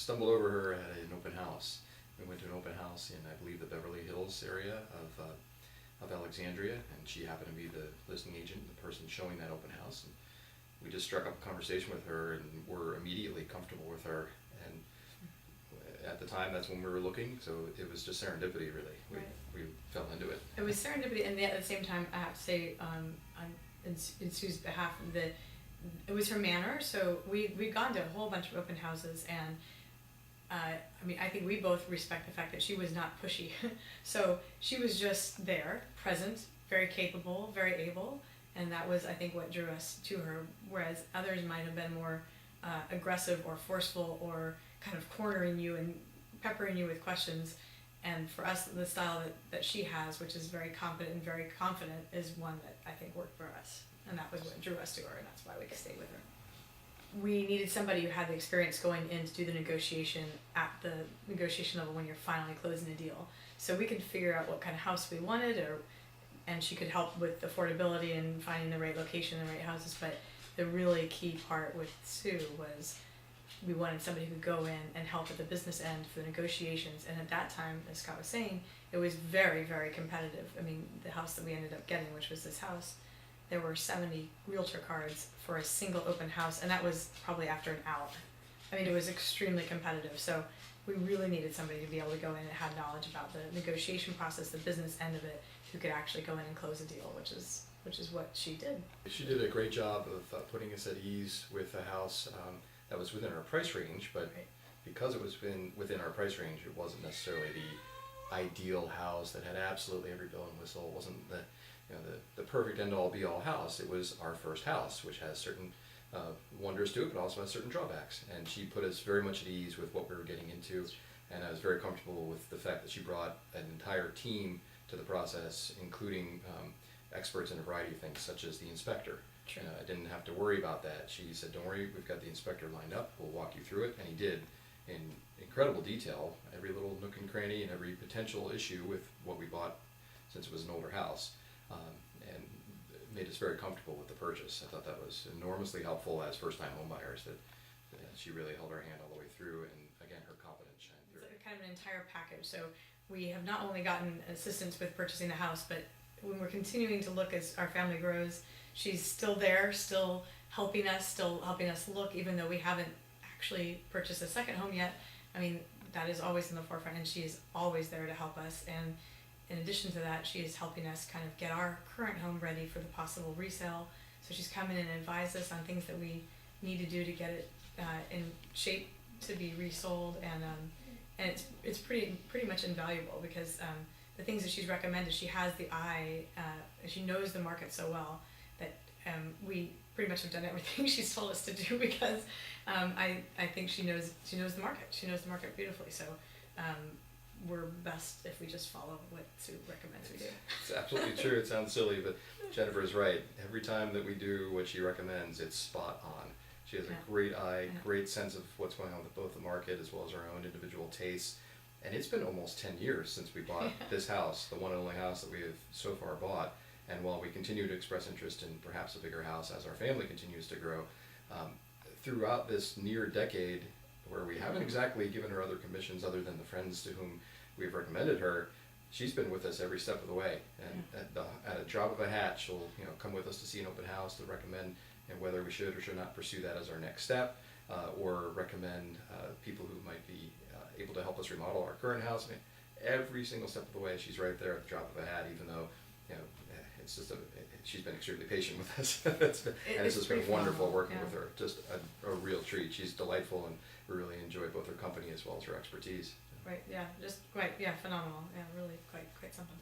stumbled over her at an open house. We went to an open house in, I believe, the Beverly Hills area of Alexandria, and she happened to be the listing agent, the person showing that open house. And we just struck up a conversation with her and were immediately comfortable with her. And at the time, that's when we were looking, so it was just serendipity, really. We fell into it. It was serendipity, and at the same time, I have to say, in Sue's behalf, that it was her manner. So we'd gone to a whole bunch of open houses, and I think we both respect the fact that she was not pushy. So she was just there, present, very capable, very able, and that was, I think, what drew us to her, whereas others might have been more aggressive or forceful or kind of cornering you and peppering you with questions. And for us, the style that she has, which is very competent and very confident, is one that I think worked for us. And that was what drew us to her, and that's why we stayed with her. We needed somebody who had the experience going in to do the negotiation at the negotiation level when you're finally closing a deal. So we could figure out what kind of house we wanted, and she could help with affordability and finding the right location and the right houses. But the really key part with Sue was we wanted somebody who could go in and help at the business end for the negotiations. And at that time, as Scott was saying, it was very, very competitive. I mean, the house that we ended up getting, which was this house, there were 70 realtor cards for a single open house, and that was probably after an hour. I mean, it was extremely competitive. So we really needed somebody to be able to go in and have knowledge about the negotiation process, the business end of it, who could actually go in and close a deal, which is what she did. She did a great job of putting us at ease with a house that was within our price range, but because it was within our price range, it wasn't necessarily the ideal house that had absolutely every bell and whistle. It wasn't the perfect end-all be-all house. It was our first house, which has certain wonders to it, but also has certain drawbacks. And she put us very much at ease with what we were getting into, and I was very comfortable with the fact that she brought an entire team to the process, including experts in a variety of things, such as the inspector. I didn't have to worry about that. She said, "Don't worry, we've got the inspector lined up. We'll walk you through it," and he did in incredible detail, every little nook and cranny and every potential issue with what we bought, since it was an older house, and made us very comfortable with the purchase. I thought that was enormously helpful as first-time homebuyers, that she really held our hand all the way through, and again, her competence shined through. It's kind of an entire package. So we have not only gotten assistance with purchasing the house, but when we're continuing to look as our family grows, she's still there, still helping us look, even though we haven't actually purchased a second home yet. I mean, that is always in the forefront, and she is always there to help us. And in addition to that, she is helping us kind of get our current home ready for the possible resale. So she's come in and advised us on things that we need to do to get it in shape to be resold, and it's pretty much invaluable, because the things that she's recommended, she has the eye, she knows the market so well that we pretty much have done everything she's told us to do, because I think she knows the market. She knows the market beautifully. So we're best if we just follow what Sue recommends we do. It's absolutely true. It sounds silly, but Jennifer is right. Every time that we do what she recommends, it's spot on. She has a great eye, great sense of what's going on with both the market as well as our own individual tastes. And it's been almost 10 years since we bought this house, the one and only house that we have so far bought. And while we continue to express interest in perhaps a bigger house as our family continues to grow, throughout this near decade, where we haven't exactly given her other commissions other than the friends to whom we've recommended her, she's been with us every step of the way. And at a drop of a hat, she'll come with us to see an open house, to recommend whether we should or should not pursue that as our next step, or recommend people who might be able to help us remodel our current house. I mean, every single step of the way, she's right there at the drop of a hat, even though it's just she's been extremely patient with us. And it's just been wonderful working with her. Just a real treat. She's delightful, and we really enjoy both her company as well as her expertise. Right, yeah, just quite, phenomenal. Yeah, really quite something.